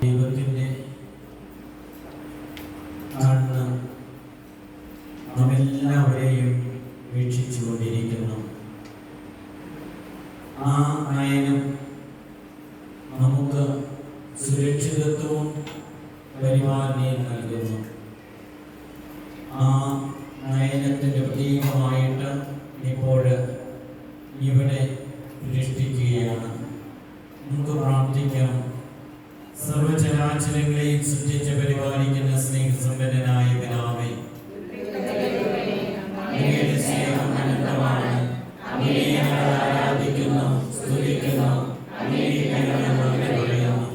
ദൈവത്തിൻ്റെ കണ്ണ് നമ്മെല്ലാവരെയും വീക്ഷിച്ചുകൊണ്ടിരിക്കുന്നു. ആ നയനം നമുക്ക് സുരക്ഷിതത്വവും പരിപാലനയും നൽകുന്നു. ആ നയനത്തിൻ്റെ പ്രതീകമായിട്ട് ഇപ്പോൾ ഇവിടെ പ്രതിഷ്ഠിക്കുകയാണ്. നമുക്ക് പ്രാർത്ഥിക്കാം. സർവചരാചരങ്ങളെയും സൃഷ്ടിച്ച് പരിപാലിക്കുന്ന സ്നേഹസമ്പന്നനായ പിതാവേ, അങ്ങയുടെ സ്നേഹം അനന്തമാണ്. അങ്ങയെ ഞങ്ങൾ ആരാധിക്കുന്നു, സ്തുതിക്കുന്നു, അങ്ങയെ ഞങ്ങൾ നന്ദി പറയുന്നു.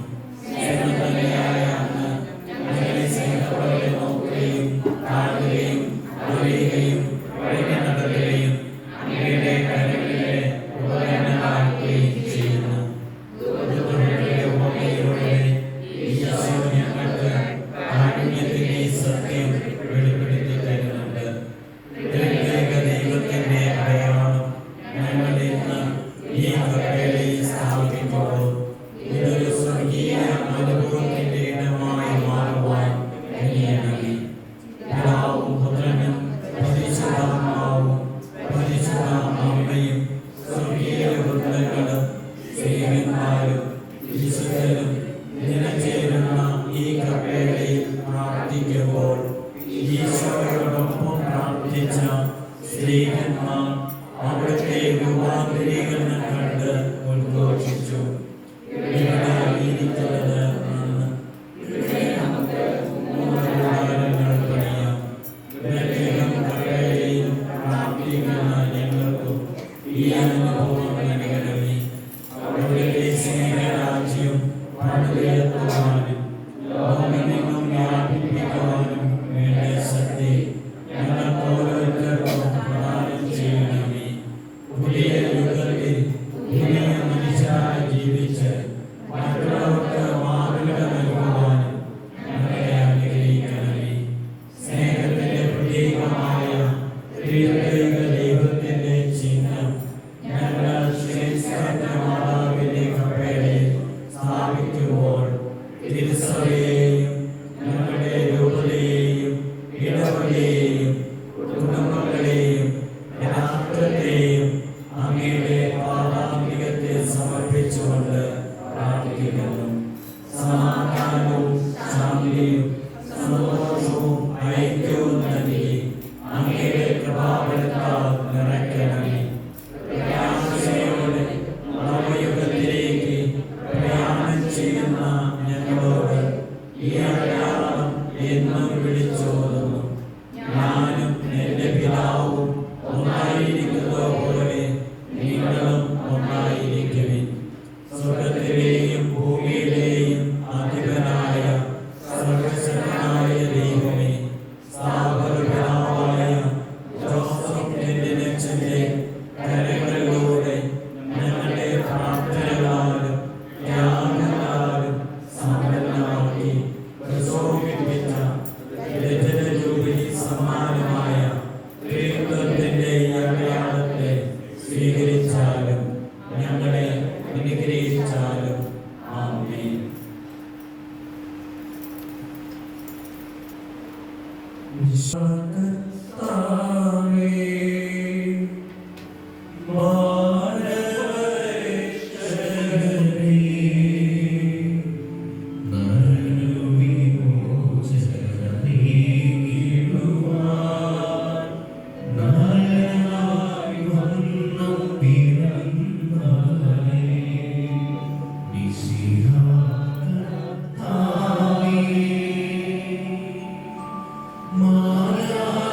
സ്നേഹം തന്നെയായ അങ്ങ് ഞങ്ങളെ സ്നേഹത്തോടെ നോക്കുകയും കാണുകയും അറിയുകയും വഴി നടത്തുകയും അങ്ങയുടെ കരങ്ങളിലെ ഉപകരണമാക്കുകയും ചെയ്യുന്നു. ഞങ്ങൾക്ക് കാരുണ്യത്തിന്റെ സത്യം വെളിപ്പെടുത്തി തരുന്നുണ്ട്. ദൈവത്തിന്റെ അടയാളം ഞങ്ങൾ ഇന്ന് ഈ കപ്പേളയിൽ സ്ഥാപിക്കുമ്പോൾ ഇതൊരു സ്വർഗീയ അനുഭവത്തിന്റെ ഇടമായി മാറുവാൻ കഴിയണമേ. പിതാവും പുത്രനും പരിശുദ്ധാത്മാവും പരിശുദ്ധ അമ്മയും സ്വർഗീയ വൃന്ദങ്ങളും സേവന്മാരും വിശുദ്ധരും നിലചേരുന്ന ഈ കപ്പേളയിൽ പ്രാർത്ഥിക്കുമ്പോൾ ഈശോയോടൊപ്പം പ്രാർത്ഥിച്ച സ്ത്രീകന്മാർ അവിടുത്തെ രൂപാന്തരീകരണം കണ്ട് ഉദ്ഘോഷിച്ചു. ഇവിടെ ഇരിക്കുന്നത് പണിയാം. കപ്പേളയിൽ പ്രാർത്ഥിക്കുന്ന ഞങ്ങൾക്കും ഈ അനുഭവം നൽകണമേ. അവിടുത്തെ സ്നേഹരാജ്യം പണിതുയർത്തുവാനും ലോകമെങ്ങും വ്യാപിപ്പിക്കുവാനും വേണ്ട ശക്തി ഞങ്ങൾക്ക് ഓരോരുത്തർക്കും പ്രദാനം ചെയ്യണമേ. പുതിയ യുഗത്തിൽ പുതിയ മനുഷ്യരായി ജീവിച്ച് മറ്റുള്ളവർക്ക് മാതൃക നൽകുവാനും ഞങ്ങളെ അനുഗ്രഹിക്കണമേ. സ്നേഹത്തിന്റെ പ്രതീകമായ ത്രിത്വൈക ദൈവത്തിന്റെ ചിഹ്നം ഞങ്ങൾ ശ്രേഷ്ഠ മാതാവിന്റെ കപ്പേളയിൽ സ്ഥാപിക്കുമ്പോൾ തിരുസഭയെയും ഞങ്ങളുടെ രൂപതയെയും ഇടവകയെയും കുടുംബങ്ങളെയും രാഷ്ട്രത്തെയും അങ്ങയുടെ പാദാന്തികത്തെ സമർപ്പിച്ചുകൊണ്ട് പ്രാർത്ഥിക്കുന്നു. സമാധാനവും ശാന്തിയും സന്തോഷവും ഐക്യവും നൽകി അങ്ങയുടെ കൃപാവരത്താൽ നിറയ്ക്കണമേ. പ്രത്യാശയോടെ നവയുഗത്തിലേക്ക് പ്രയാണം ചെയ്യുന്ന ഞങ്ങളോട് ഈ അടയാളം എന്നും വിളിച്ചോതുന്നു. ഞാനും എൻ്റെ പിതാവും ഒന്നായിരിക്കുന്നത് പോലെ നിങ്ങളും ഒന്നായിരിക്കുവിൻ. സ്വർഗ്ഗത്തിലെയും ഭൂമിയിലെയും അധിപനായ സർവശക്തനായ ദൈവമേ, സ്ഥാപകപിതാവായ ജോസഫ് നെല്ലിനച്ചൻ്റെ കരങ്ങളിലൂടെ ഞങ്ങളുടെ പ്രാർത്ഥനകളാലും ത്യാഗങ്ങളാലും സമ്പന്നമാക്കി പ്രശോഭിപ്പിച്ച രജത ജൂബിലി സമ്മാനമായ ത്രിത്വത്തിന്റെ അടയാളത്തെ സ്വീകരിച്ചാലും ഞങ്ങളെ അനുഗ്രഹിച്ചാലും. ആമേൻ. Maria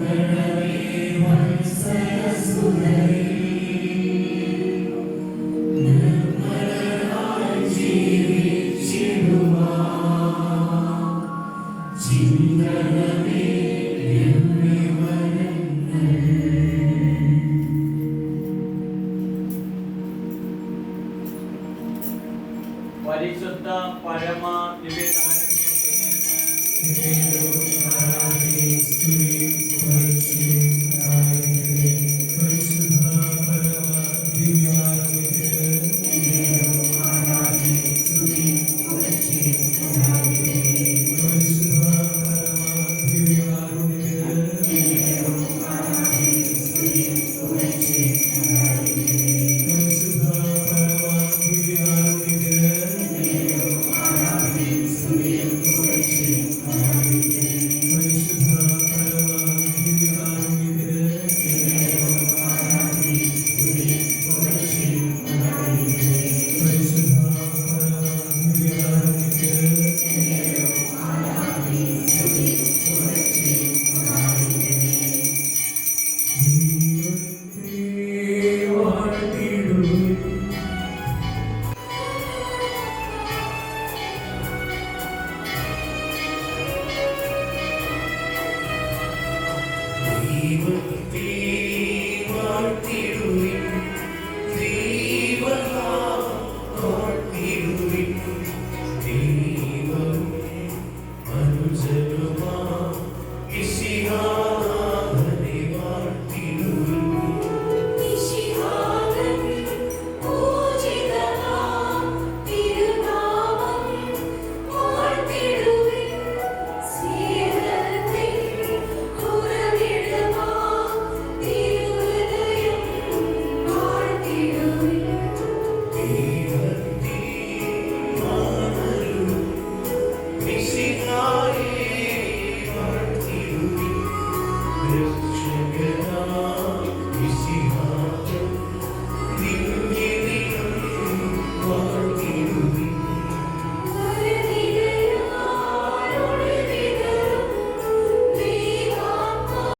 Thank you.